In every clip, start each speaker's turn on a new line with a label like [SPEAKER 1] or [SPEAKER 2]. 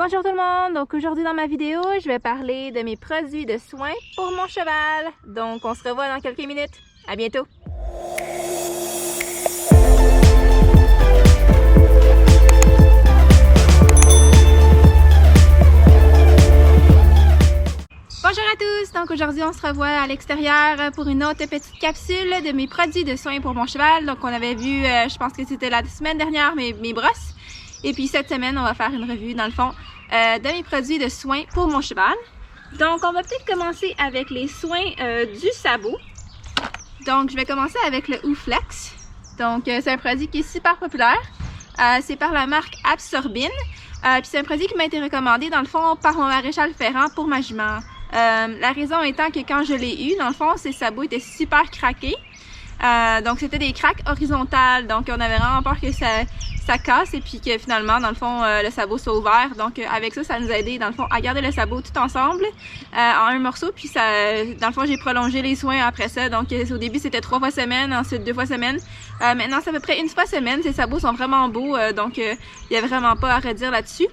[SPEAKER 1] Bonjour tout le monde! Donc aujourd'hui dans ma vidéo, je vais parler de mes produits de soins pour mon cheval. Donc on se revoit dans quelques minutes. À bientôt! Bonjour à tous! Donc aujourd'hui on se revoit à l'extérieur pour une autre petite capsule de mes produits de soins pour mon cheval. Donc on avait vu, je pense que c'était la semaine dernière, mes brosses. Et puis cette semaine, on va faire une revue dans le fond de mes produits de soins pour mon cheval. Donc on va peut-être commencer avec les soins du sabot. Donc je vais commencer avec le Ouflex. Donc c'est un produit qui est super populaire. C'est par la marque Absorbine. Puis c'est un produit qui m'a été recommandé dans le fond par mon maréchal Ferrand pour ma jument. La raison étant que quand je l'ai eu, dans le fond, ses sabots étaient super craqués. Donc c'était des craques horizontales, donc on avait vraiment peur que ça casse et puis que finalement dans le fond le sabot soit ouvert. Donc avec ça nous a aidé dans le fond à garder le sabot tout ensemble en un morceau. Puis ça, dans le fond j'ai prolongé les soins après ça. Donc au début c'était 3 fois semaine, ensuite 2 fois semaine. Maintenant c'est à peu près 1 fois semaine. Ces sabots sont vraiment beaux, donc il n'y a vraiment pas à redire là-dessus.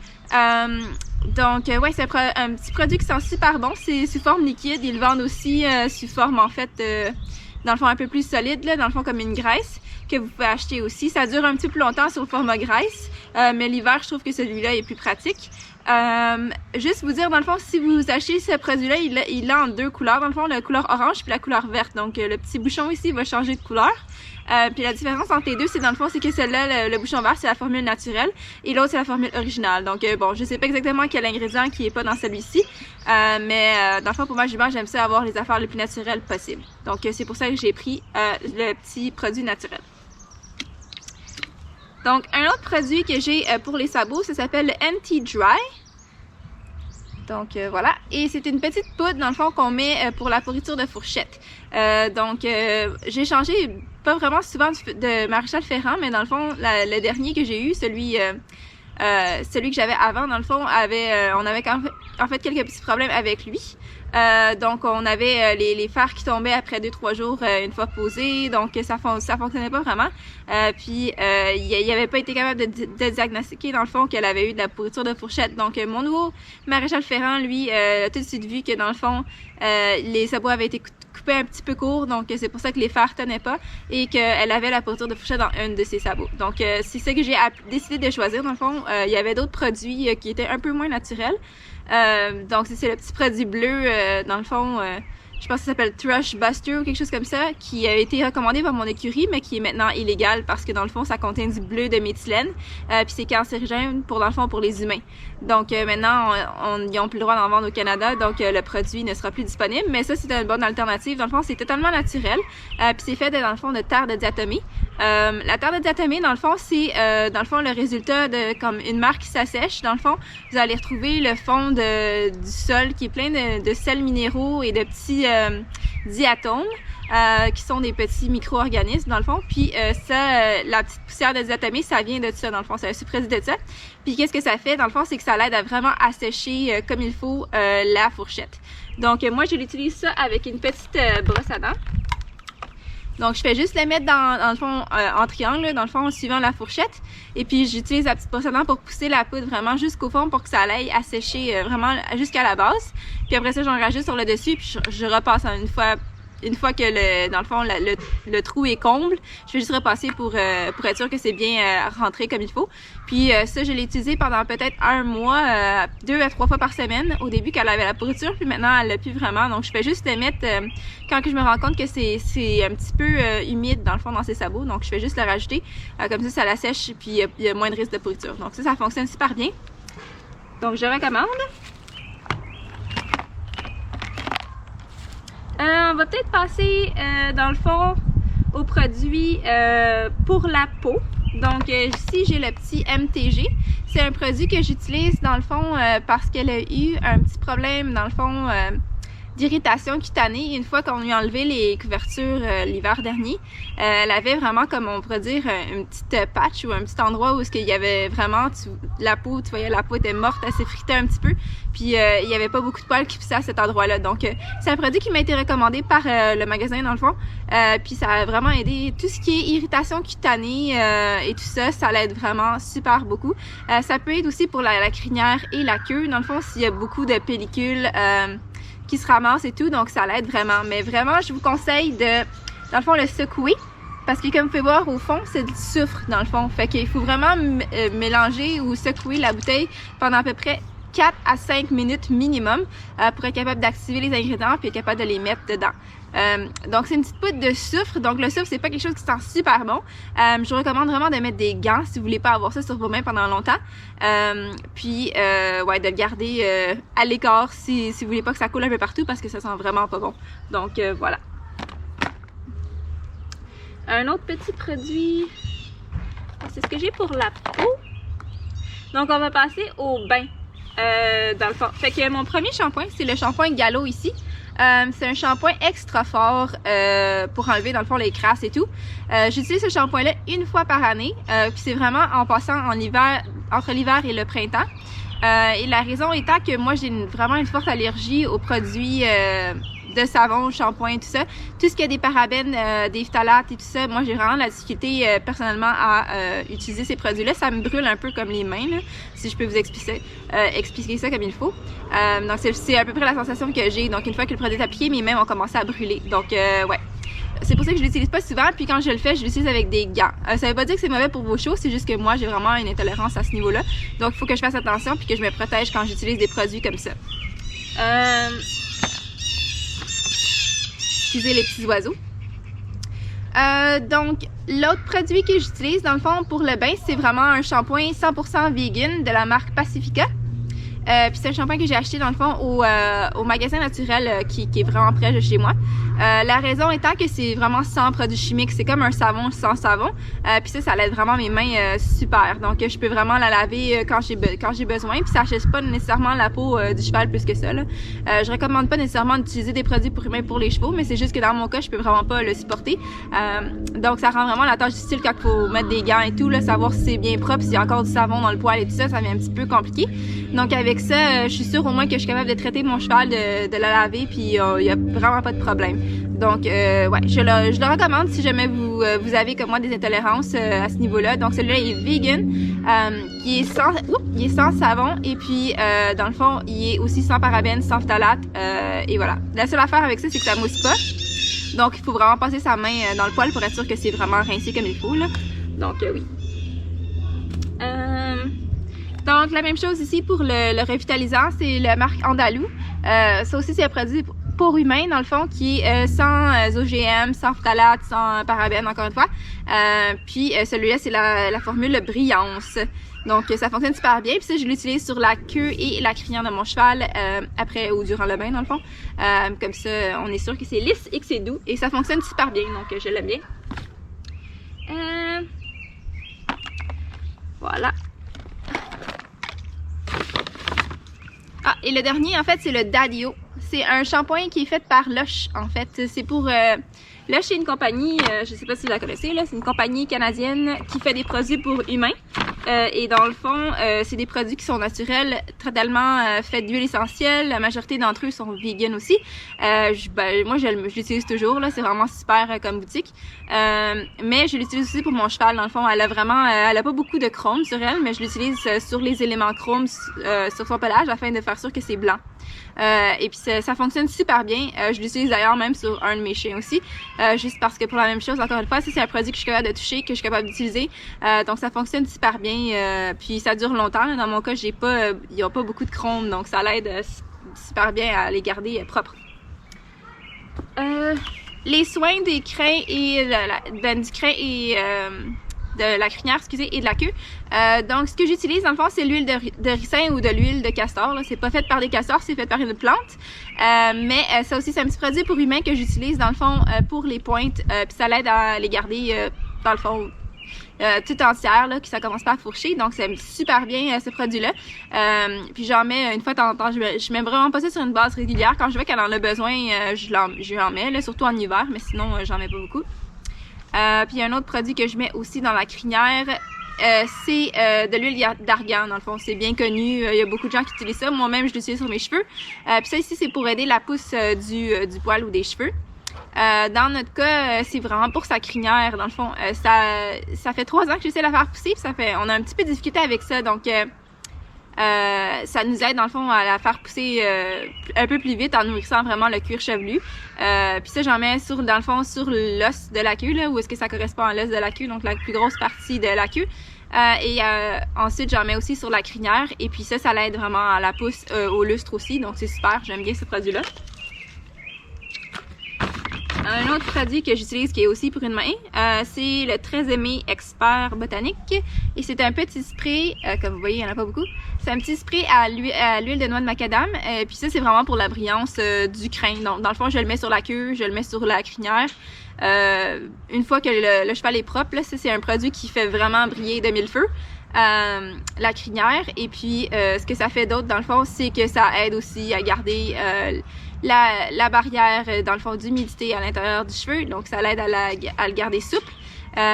[SPEAKER 1] Donc ouais, c'est un petit produit qui sent super bon. C'est sous forme liquide. Ils le vendent aussi sous forme en fait dans le fond un peu plus solide, là, dans le fond comme une graisse que vous pouvez acheter aussi. Ça dure un petit peu plus longtemps sur le format graisse, mais l'hiver je trouve que celui-là est plus pratique. Juste vous dire dans le fond, si vous achetez ce produit-là, il a en 2 couleurs dans le fond, la couleur orange puis la couleur verte. Donc le petit bouchon ici va changer de couleur. Puis la différence entre les deux, c'est dans le fond, c'est que celle-là, le bouchon vert, c'est la formule naturelle et l'autre, c'est la formule originale. Donc bon, je sais pas exactement quel ingrédient qui est pas dans celui-ci, mais dans le fond, pour ma jument, j'aime ça avoir les affaires les plus naturelles possibles. Donc c'est pour ça que j'ai pris le petit produit naturel. Donc un autre produit que j'ai pour les sabots, ça s'appelle le Anti-Dry. Donc voilà, et c'est une petite poudre dans le fond qu'on met pour la pourriture de fourchette. Donc j'ai changé pas vraiment souvent de maréchal Ferrand, mais dans le fond le dernier que j'ai eu, celui que j'avais avant, dans le fond, on avait en fait quelques petits problèmes avec lui. Donc on avait les fers qui tombaient après 2-3 jours une fois posés, donc ça fonctionnait pas vraiment. Puis il avait pas été capable de diagnostiquer dans le fond qu'elle avait eu de la pourriture de fourchette. Donc mon nouveau maréchal Ferrand, lui, a tout de suite vu que dans le fond les sabots avaient été coupés un petit peu court, donc c'est pour ça que les fers tenaient pas et qu'elle avait la pourriture de fourchette dans un de ses sabots. Donc c'est ça que j'ai décidé de choisir. Dans le fond, il y avait d'autres produits qui étaient un peu moins naturels. Donc c'est le petit produit bleu, dans le fond, je pense que ça s'appelle Thrush Buster ou quelque chose comme ça, qui a été recommandé par mon écurie, mais qui est maintenant illégal parce que dans le fond, ça contient du bleu de méthylène, puis c'est cancérigène dans le fond, pour les humains. Donc maintenant, ils n'ont plus le droit d'en vendre au Canada, donc le produit ne sera plus disponible, mais ça, c'est une bonne alternative. Dans le fond, c'est totalement naturel, puis c'est fait dans le fond de terre de diatomée. La terre de diatomée, dans le fond, c'est dans le fond le résultat de comme une mare qui s'assèche. Dans le fond, vous allez retrouver le fond du sol qui est plein de sels minéraux et de petits diatomes qui sont des petits micro-organismes dans le fond. Puis la petite poussière de diatomée, ça vient de ça dans le fond, c'est un sous-produit de ça. Puis qu'est-ce que ça fait dans le fond, c'est que ça l'aide à vraiment assécher comme il faut la fourchette. Donc moi, je l'utilise ça avec une petite brosse à dents. Donc, je fais juste le mettre dans le fond en triangle, dans le fond, en suivant la fourchette. Et puis, j'utilise la petite brosse à dents pour pousser la poudre vraiment jusqu'au fond pour que ça aille assécher vraiment jusqu'à la base. Puis après ça, j'en rajoute sur le dessus puis je repasse une fois que dans le fond le trou est comble, je vais juste repasser pour être sûr que c'est bien rentré comme il faut. Puis ça, je l'ai utilisé pendant peut-être 1 mois, 2 à 3 fois par semaine au début qu'elle avait la pourriture, puis maintenant elle l'a plus vraiment. Donc je fais juste le mettre quand que je me rends compte que c'est un petit peu humide dans le fond dans ses sabots. Donc je fais juste le rajouter, comme ça la sèche puis il y a moins de risque de pourriture. Donc ça fonctionne super bien. Donc je recommande. On va peut-être passer dans le fond au produit pour la peau. Donc ici j'ai le petit MTG. C'est un produit que j'utilise dans le fond parce qu'elle a eu un petit problème dans le fond d'irritation cutanée. Une fois qu'on lui a enlevé les couvertures l'hiver dernier, elle avait vraiment, comme on pourrait dire, une petite patch ou un petit endroit où il y avait vraiment la peau, tu voyais la peau était morte, elle s'effritait un petit peu, puis il y avait pas beaucoup de poils qui poussaient à cet endroit-là. Donc c'est un produit qui m'a été recommandé par le magasin dans le fond, puis ça a vraiment aidé tout ce qui est irritation cutanée et tout ça, ça l'aide vraiment super beaucoup. Ça peut aider aussi pour la crinière et la queue, dans le fond, s'il y a beaucoup de pellicules qui se ramassent et tout, donc ça l'aide vraiment. Mais vraiment, je vous conseille de, dans le fond, le secouer, parce que comme vous pouvez voir au fond, c'est du soufre dans le fond. Fait qu'il faut vraiment mélanger ou secouer la bouteille pendant à peu près 4 à 5 minutes minimum pour être capable d'activer les ingrédients puis être capable de les mettre dedans. Donc c'est une petite poudre de soufre, donc le soufre c'est pas quelque chose qui sent super bon. Je vous recommande vraiment de mettre des gants si vous voulez pas avoir ça sur vos mains pendant longtemps, puis ouais, de le garder à l'écart si vous voulez pas que ça coule un peu partout parce que ça sent vraiment pas bon. Donc voilà. Un autre petit produit, c'est ce que j'ai pour la peau. Donc on va passer au bain dans le fond. Fait que mon premier shampoing, c'est le shampoing Gallo ici. C'est un shampoing extra fort pour enlever dans le fond les crasses et tout. J'utilise ce shampoing-là une fois par année, puis c'est vraiment en passant en hiver, entre l'hiver et le printemps. Et la raison étant que moi j'ai vraiment une forte allergie aux produits de savon, shampoing, tout ça. Tout ce qui a des parabènes, des phtalates et tout ça, moi j'ai vraiment la difficulté personnellement à utiliser ces produits-là. Ça me brûle un peu comme les mains, là, si je peux vous expliquer ça comme il faut. Donc c'est à peu près la sensation que j'ai. Donc une fois que le produit est appliqué, mes mains vont commencer à brûler. Donc ouais. C'est pour ça que je l'utilise pas souvent, puis quand je le fais, je l'utilise avec des gants. Ça veut pas dire que c'est mauvais pour vos cheveux, c'est juste que moi, j'ai vraiment une intolérance à ce niveau-là. Donc, il faut que je fasse attention, puis que je me protège quand j'utilise des produits comme ça. Excusez les petits oiseaux. Donc, l'autre produit que j'utilise, dans le fond, pour le bain, c'est vraiment un shampoing 100% vegan de la marque Pacifica. Puis c'est un shampoing que j'ai acheté dans le fond au magasin naturel qui est vraiment près de chez moi. La raison étant que c'est vraiment sans produits chimiques, c'est comme un savon sans savon. Puis ça l'aide vraiment mes mains super. Donc je peux vraiment la laver quand j'ai besoin. Puis ça achète pas nécessairement la peau du cheval plus que ça, là. Je recommande pas nécessairement d'utiliser des produits pour humains pour les chevaux, mais c'est juste que dans mon cas, je peux vraiment pas le supporter. Donc ça rend vraiment la tâche difficile quand il faut mettre des gants et tout, là, savoir si c'est bien propre, s'il y a encore du savon dans le poil et tout ça devient un petit peu compliqué. Donc avec ça, je suis sûre au moins que je suis capable de traiter mon cheval, de la laver, puis il y a vraiment pas de problème. Donc ouais, je le recommande si jamais vous avez comme moi des intolérances à ce niveau-là. Donc celui-là est vegan, il est sans savon et puis dans le fond, il est aussi sans parabènes, sans phtalates et voilà. La seule affaire avec ça, c'est que ça mousse pas. Donc il faut vraiment passer sa main dans le poil pour être sûr que c'est vraiment rincé comme il faut, là. Donc oui. Donc la même chose ici pour le revitalisant, c'est la marque Andalou. Ça aussi c'est un produit pour humain dans le fond qui est sans OGM, sans phtalates, sans parabènes encore une fois. Puis celui-là c'est la formule Brillance. Donc ça fonctionne super bien. Puis ça je l'utilise sur la queue et la crinière de mon cheval après ou durant le bain dans le fond. Comme ça on est sûr que c'est lisse et que c'est doux et ça fonctionne super bien. Donc je l'aime bien. Voilà. Ah, et le dernier, en fait, c'est le Daddio. C'est un shampoing qui est fait par Lush, en fait. C'est pour... Lush est une compagnie, je sais pas si vous la connaissez, là, c'est une compagnie canadienne qui fait des produits pour humains. Et dans le fond, c'est des produits qui sont naturels, totalement faits d'huile essentielle. La majorité d'entre eux sont vegan aussi. Moi, je l'utilise toujours, là, c'est vraiment super comme boutique. Mais je l'utilise aussi pour mon cheval, dans le fond. Elle a pas beaucoup de chrome sur elle, mais je l'utilise sur les éléments chrome sur son pelage afin de faire sûr que c'est blanc. Et puis ça fonctionne super bien. Je l'utilise d'ailleurs même sur un de mes chiens aussi. Juste parce que pour la même chose, encore une fois, c'est un produit que je suis capable de toucher, que je suis capable d'utiliser. Donc ça fonctionne super bien. Puis ça dure longtemps. Là. Dans mon cas, il n'y a pas beaucoup de chrome, donc ça l'aide super bien à les garder propres. Les soins des crins et du crin et de la crinière, excusez, et de la queue. Donc, ce que j'utilise, dans le fond, c'est l'huile de ricin ou de l'huile de castor. C'est pas fait par des castors, c'est fait par une plante. Mais ça aussi, c'est un petit produit pour humains que j'utilise, dans le fond, pour les pointes. Puis ça l'aide à les garder, dans le fond, toute entière, là, que ça commence pas à fourcher. Donc, ça aime super bien ce produit-là. Puis j'en mets une fois de temps en temps. Je mets vraiment pas ça sur une base régulière. Quand je vois qu'elle en a besoin, je lui en mets, là, surtout en hiver, mais sinon, j'en mets pas beaucoup. Puis un autre produit que je mets aussi dans la crinière, c'est de l'huile d'argan. Dans le fond, c'est bien connu. Il y a beaucoup de gens qui utilisent ça. Moi-même, je l'utilise sur mes cheveux. Puis ça ici, c'est pour aider la pousse du poil ou des cheveux. Dans notre cas, c'est vraiment pour sa crinière. Dans le fond, ça fait 3 ans que j'essaie de la faire pousser. Puis on a un petit peu discuté avec ça. Donc, ça nous aide dans le fond à la faire pousser un peu plus vite en nourrissant vraiment le cuir chevelu. Puis ça, j'en mets dans le fond sur l'os de la queue, là, où est-ce que ça correspond à l'os de la queue, donc la plus grosse partie de la queue. Ensuite, j'en mets aussi sur la crinière. Et puis ça l'aide vraiment à la pousse au lustre aussi. Donc c'est super, j'aime bien ce produit-là. Un autre produit que j'utilise qui est aussi pour une main, c'est le très aimé Expert Botanique. Et c'est un petit spray, comme vous voyez, il n'y en a pas beaucoup. C'est un petit spray à l'huile de noix de macadam. Puis ça, c'est vraiment pour la brillance du crin. Donc, dans le fond, je le mets sur la queue, je le mets sur la crinière. Une fois que le cheval est propre, là, ça, c'est un produit qui fait vraiment briller de mille feux. La crinière. Et puis, ce que ça fait d'autre, dans le fond, c'est que ça aide aussi à garder la barrière, dans le fond, d'humidité à l'intérieur du cheveu. Donc, ça l'aide à le garder souple.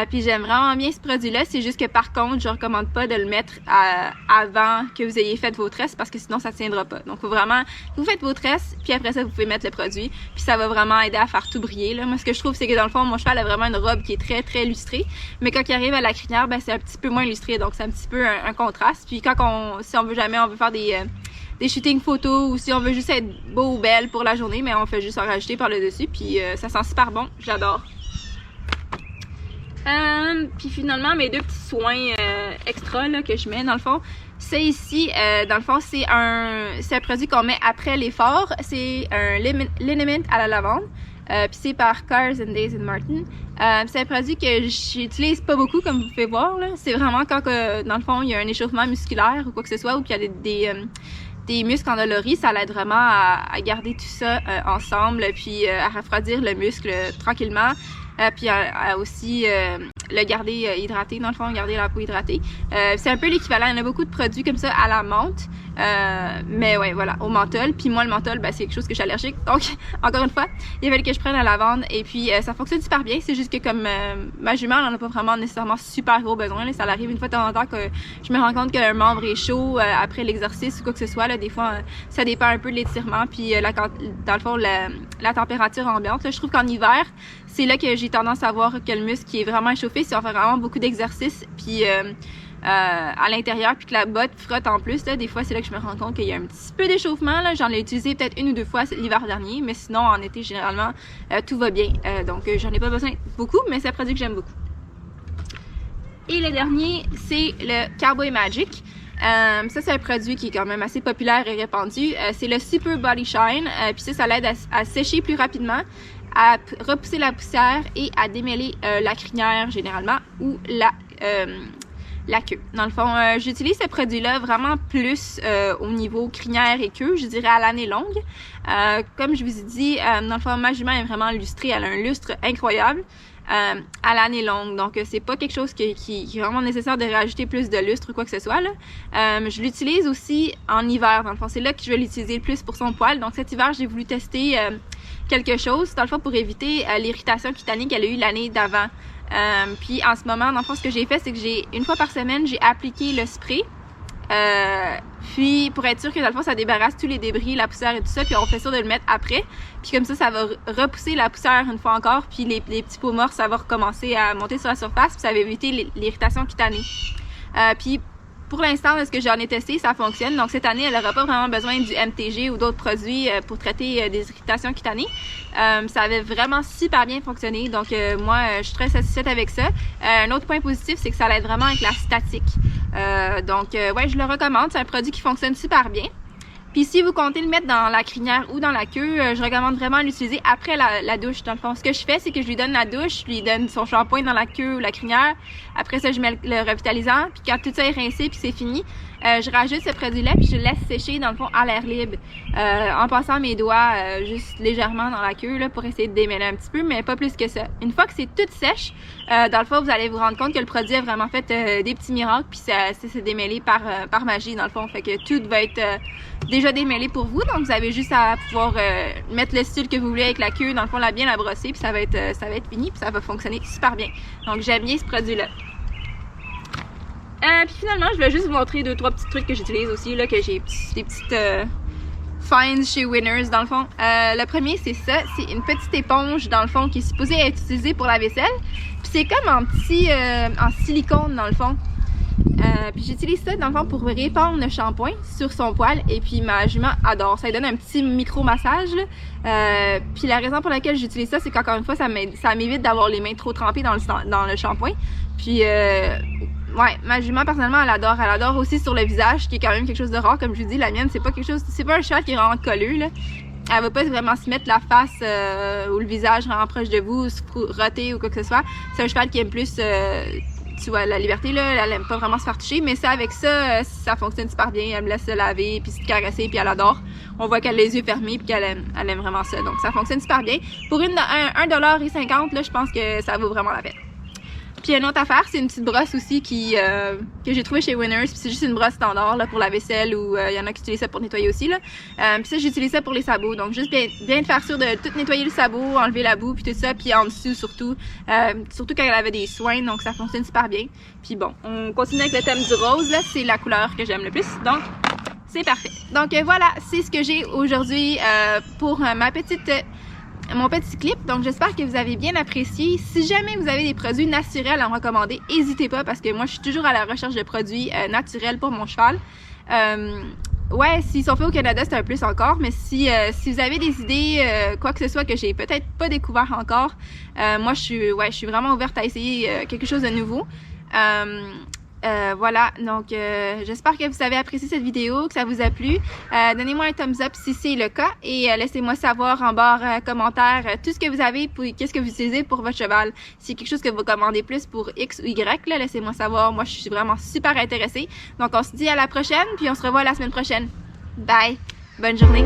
[SPEAKER 1] Puis j'aime vraiment bien ce produit-là. C'est juste que par contre, je recommande pas de le mettre avant que vous ayez fait vos tresses parce que sinon ça tiendra pas. Donc faut vraiment, vous faites vos tresses, puis après ça vous pouvez mettre le produit. Puis ça va vraiment aider à faire tout briller. Là. Moi ce que je trouve c'est que dans le fond, mon cheval a vraiment une robe qui est très très lustrée. Mais quand il arrive à la crinière, ben c'est un petit peu moins lustré. Donc c'est un petit peu un contraste. Puis si on veut faire des shootings photos ou si on veut juste être beau ou belle pour la journée, mais on fait juste en rajouter par le dessus. Puis ça sent super bon. J'adore. Puis finalement, mes 2 petits soins extra là, que je mets dans le fond, c'est ici, dans le fond, c'est un produit qu'on met après l'effort. C'est un liniment à la lavande. Puis c'est par Cars and Days Martin. C'est un produit que j'utilise pas beaucoup, comme vous pouvez voir. C'est vraiment quand, dans le fond, il y a un échauffement musculaire ou quoi que ce soit, ou qu'il y a des muscles endoloris, ça l'aide vraiment à garder tout ça ensemble, puis à refroidir le muscle tranquillement. Puis aussi le garder hydraté, dans le fond, garder la peau hydratée. C'est un peu l'équivalent, il y en a beaucoup de produits comme ça à la menthe, mais ouais, voilà, au menthol. Puis moi, le menthol, ben, c'est quelque chose que je suis allergique, donc encore une fois, il fallait que je prenne la lavande, et puis ça fonctionne super bien. C'est juste que comme ma jument, elle en a pas vraiment nécessairement super gros besoin, là. Ça arrive une fois de temps en temps que je me rends compte qu'un membre est chaud après l'exercice ou quoi que ce soit, là. Des fois, ça dépend un peu de l'étirement, puis dans le fond, la température ambiante, là. Je trouve qu'en hiver, c'est là que j'ai tendance à voir que le muscle qui est vraiment échauffé si on fait vraiment beaucoup d'exercices, puis à l'intérieur, puis que la botte frotte en plus, là, des fois c'est là que je me rends compte qu'il y a un petit peu d'échauffement. J'en ai utilisé peut-être 1 ou 2 fois l'hiver dernier, mais sinon en été généralement tout va bien. Donc j'en ai pas besoin beaucoup, mais c'est un produit que j'aime beaucoup. Et le dernier, c'est le Cowboy Magic. Ça c'est un produit qui est quand même assez populaire et répandu. C'est le Super Body Shine, puis ça l'aide à sécher plus rapidement, à repousser la poussière et à démêler la crinière généralement ou la queue. Dans le fond, j'utilise ce produit-là vraiment plus au niveau crinière et queue, je dirais à l'année longue. Comme je vous ai dit, dans le fond, ma jument est vraiment lustrée, elle a un lustre incroyable. À l'année longue, donc c'est pas quelque chose qui est vraiment nécessaire de rajouter plus de lustre ou quoi que ce soit là. Je l'utilise aussi en hiver, dans le fond c'est là que je vais l'utiliser le plus pour son poil. Donc cet hiver j'ai voulu tester quelque chose dans le fond pour éviter l'irritation cutanée qu'elle a eu l'année d'avant. Puis en ce moment, dans le fond ce que j'ai fait c'est que une fois par semaine j'ai appliqué le spray. Puis pour être sûr que dans le fond ça débarrasse tous les débris, la poussière et tout ça, puis on fait sûr de le mettre après, puis comme ça va repousser la poussière une fois encore, puis les petits peaux morts ça va recommencer à monter sur la surface, puis ça va éviter l'irritation cutanée. Puis pour l'instant, ce que j'en ai testé, ça fonctionne. Donc cette année, elle n'aura pas vraiment besoin du MTG ou d'autres produits pour traiter des irritations cutanées. Ça avait vraiment super bien fonctionné. Donc moi, je suis très satisfaite avec ça. Un autre point positif, c'est que ça l'aide vraiment avec la statique. Ouais, je le recommande. C'est un produit qui fonctionne super bien. Puis si vous comptez le mettre dans la crinière ou dans la queue, je recommande vraiment l'utiliser après la douche. Dans le fond, ce que je fais, c'est que je lui donne la douche, je lui donne son shampoing dans la queue ou la crinière. Après ça, je mets le revitalisant. Puis quand tout ça est rincé puis c'est fini, je rajoute ce produit-là puis je le laisse sécher dans le fond à l'air libre en passant mes doigts juste légèrement dans la queue là, pour essayer de démêler un petit peu, mais pas plus que ça. Une fois que c'est tout sèche, dans le fond, vous allez vous rendre compte que le produit a vraiment fait des petits miracles puis ça s'est démêlé par magie dans le fond. Fait que tout va être déjà démêlé pour vous, donc vous avez juste à pouvoir mettre le style que vous voulez avec la queue, dans le fond, bien la brosser puis ça va être fini puis ça va fonctionner super bien. Donc j'aime bien ce produit-là. Puis finalement, je voulais juste vous montrer 2-3 petits trucs que j'utilise aussi, là, que j'ai des petites finds chez Winners, dans le fond. Le premier, c'est ça. C'est une petite éponge, dans le fond, qui est supposée être utilisée pour la vaisselle. Puis c'est comme en silicone, dans le fond. Puis j'utilise ça, dans le fond, pour répandre le shampoing sur son poil. Et puis ma jument adore. Ça lui donne un petit micro-massage, là. Puis la raison pour laquelle j'utilise ça, c'est qu'encore une fois, ça m'évite d'avoir les mains trop trempées dans le shampoing. Puis ouais, ma jument personnellement elle adore aussi sur le visage, qui est quand même quelque chose de rare, comme je vous dis. La mienne, c'est pas un cheval qui est vraiment colleux, là. Elle va pas vraiment se mettre la face ou le visage vraiment proche de vous, se roter ou quoi que ce soit. C'est un cheval qui aime plus tu vois, la liberté, là, elle aime pas vraiment se faire toucher, mais ça, avec ça, ça fonctionne super bien. Elle me laisse se laver, puis se caresser, puis elle adore. On voit qu'elle a les yeux fermés, puis qu'elle aime vraiment ça. Donc, ça fonctionne super bien. Pour $1,50, là, je pense que ça vaut vraiment la peine. Puis une autre affaire, c'est une petite brosse aussi que j'ai trouvée chez Winners. Puis c'est juste une brosse standard là, pour la vaisselle, ou y en a qui utilisent ça pour nettoyer aussi, là. Puis ça, j'utilise ça pour les sabots. Donc juste bien de faire sûr de tout nettoyer le sabot, enlever la boue, puis tout ça. Puis en dessous surtout quand elle avait des soins, donc ça fonctionne super bien. Puis bon, on continue avec le thème du rose, là. C'est la couleur que j'aime le plus. Donc c'est parfait. Donc voilà, c'est ce que j'ai aujourd'hui pour mon petit clip. Donc j'espère que vous avez bien apprécié. Si jamais vous avez des produits naturels à me recommander, n'hésitez pas, parce que moi je suis toujours à la recherche de produits naturels pour mon cheval. Ouais, s'ils sont faits au Canada, c'est un plus encore, mais si vous avez des idées, quoi que ce soit que j'ai peut-être pas découvert encore, moi je suis vraiment ouverte à essayer quelque chose de nouveau. Voilà, donc j'espère que vous avez apprécié cette vidéo, que ça vous a plu. Donnez-moi un thumbs up si c'est le cas, et laissez-moi savoir en barre commentaire tout ce que vous avez, qu'est-ce que vous utilisez pour votre cheval. Si c'est quelque chose que vous commandez plus pour X ou Y, là, laissez-moi savoir. Moi, je suis vraiment super intéressée. Donc on se dit à la prochaine, puis on se revoit la semaine prochaine. Bye! Bonne journée!